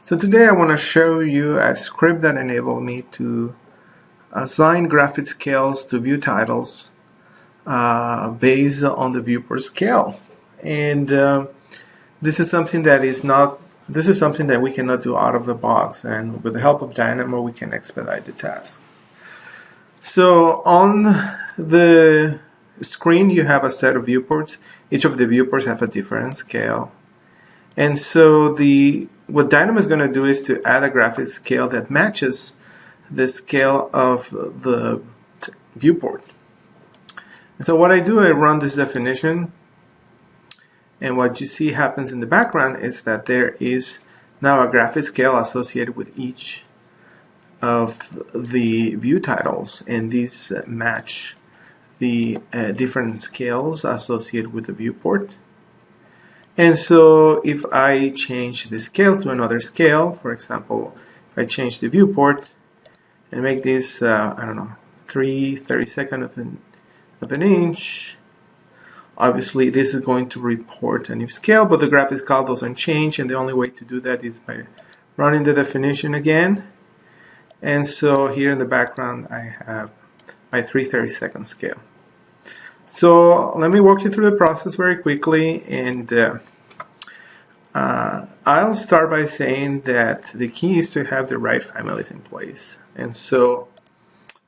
So today I want to show you a script that enabled me to assign graphic scales to view titles based on the viewport scale. And this is something that we cannot do out of the box, and with the help of Dynamo we can expedite the task. So on the screen you have a set of viewports. Each of the viewports have a different scale. And so what Dynamo is going to do is to add a graphic scale that matches the scale of the viewport. And so what I do, I run this definition, and what you see happens in the background is that there is now a graphic scale associated with each of the view titles, and these match the different scales associated with the viewport. And so if I change the scale to another scale, for example, if I change the viewport and make this, I don't know, 3/32 of an inch, obviously this is going to report a new scale, but the graphic scale doesn't change, and the only way to do that is by running the definition again. And so here in the background I have my 3/32 scale. So let me walk you through the process very quickly, and I'll start by saying that the key is to have the right families in place. And so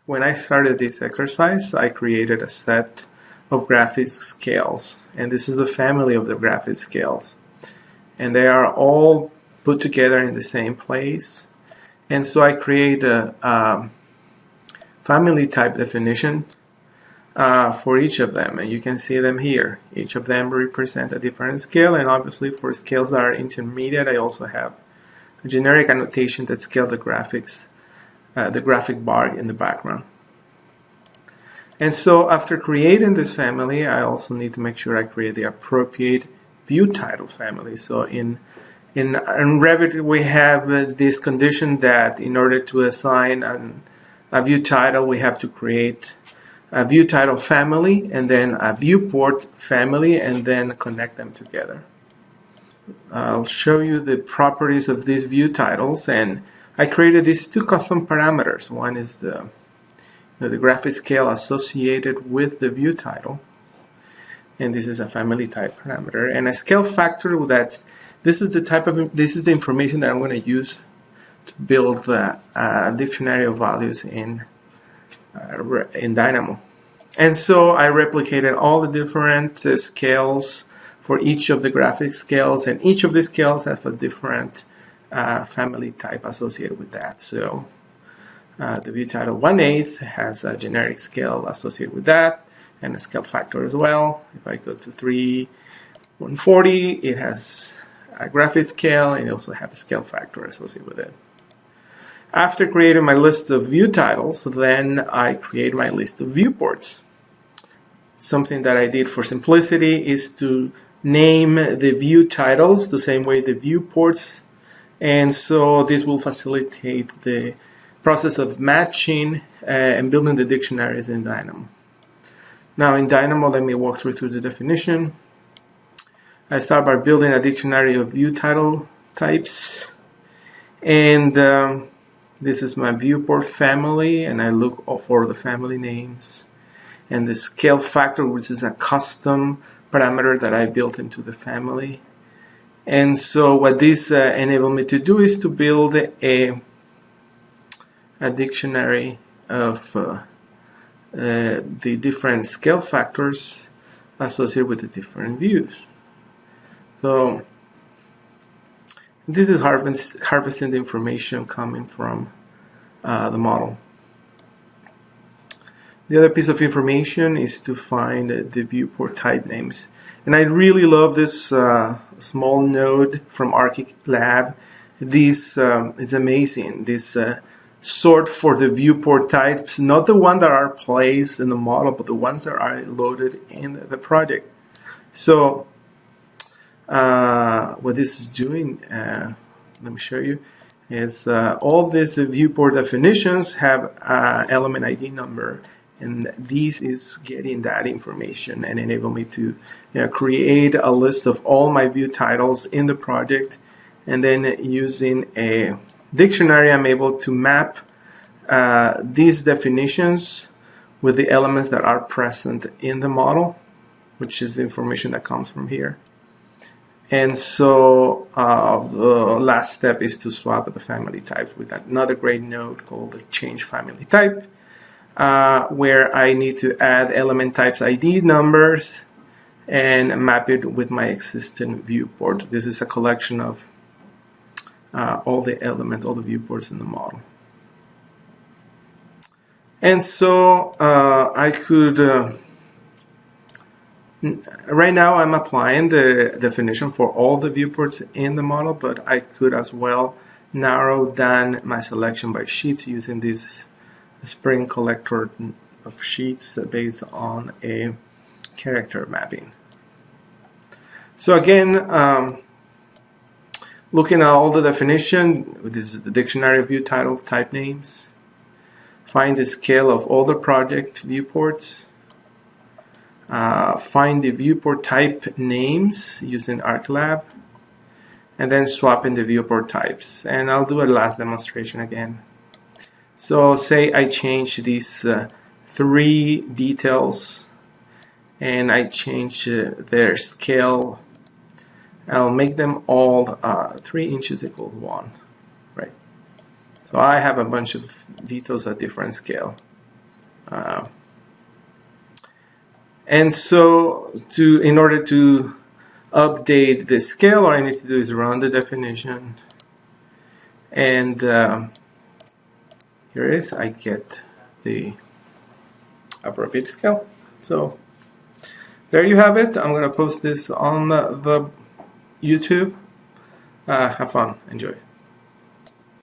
when I started this exercise, I created a set of graphic scales, and this is the family of the graphic scales, and they are all put together in the same place. And so I create a family type definition for each of them, and you can see them here. Each of them represent a different scale, and obviously for scales that are intermediate, I also have a generic annotation that scale the graphics, the graphic bar in the background. And so after creating this family, I also need to make sure I create the appropriate view title family. So in Revit, we have this condition that in order to assign a view title, we have to create a view title family and then a viewport family and then connect them together. I'll show you the properties of these view titles, and I created these two custom parameters. One is the graphic scale associated with the view title, and this is a family type parameter, and a scale factor. This is the information that I'm going to use to build the dictionary of values in Dynamo. And so I replicated all the different scales for each of the graphic scales, and each of the scales have a different family type associated with that. So the view title 1/8 has a generic scale associated with that, and a scale factor as well. If I go to 3/140, it has a graphic scale, and it also has a scale factor associated with it. After creating my list of view titles, then I create my list of viewports. Something that I did for simplicity is to name the view titles the same way the viewports, and so this will facilitate the process of matching and building the dictionaries in Dynamo. Now in Dynamo, let me walk through the definition. I start by building a dictionary of view title types, and this is my viewport family, and I look for the family names and the scale factor, which is a custom parameter that I built into the family. And so what this enabled me to do is to build a dictionary of the different scale factors associated with the different views. So this is harvesting the information coming from the model. The other piece of information is to find the viewport type names. And I really love this small node from ArchiLab. This is amazing. This sort for the viewport types, not the ones that are placed in the model, but the ones that are loaded in the project. So what this is doing, let me show you, is all these viewport definitions have element ID number, and this is getting that information and enable me to create a list of all my view titles in the project And then using a dictionary, I'm able to map these definitions with the elements that are present in the model, which is the information that comes from here. And so the last step is to swap the family types with another great node called the change family type, where I need to add element types ID numbers and map it with my existing viewport. This is a collection of all the elements, all the viewports in the model. And so I could, right now I'm applying the definition for all the viewports in the model, but I could as well narrow down my selection by sheets using this Spring collector of sheets based on a character mapping. So again, looking at all the definition, this is the dictionary of view title type names. Find the scale of all the project viewports. Find the viewport type names using ArcLab. And then swap in the viewport types. And I'll do a last demonstration again. So say I change these 3 details and I change their scale. I'll make them all 3 inches equals 1, right? So I have a bunch of details at different scale. And so in order to update the scale, all I need to do is run the definition. And here it is, I get the appropriate scale. So there you have it. I'm going to post this on the YouTube. Have fun. Enjoy.